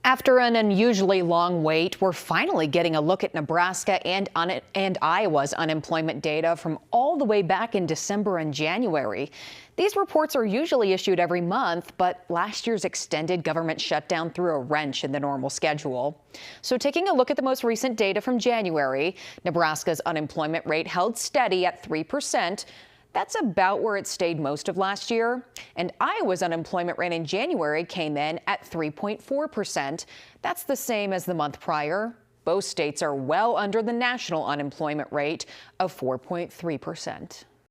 After an unusually long wait, we're finally getting a look at Nebraska and Iowa's unemployment data from all the way back in December and January. These reports are usually issued every month, but last year's extended government shutdown threw a wrench in the normal schedule. So taking a look at the most recent data from January, Nebraska's unemployment rate held steady at 3%. That's about where it stayed most of last year. And Iowa's unemployment rate in January came in at 3.4%. That's the same as the month prior. Both states are well under the national unemployment rate of 4.3%.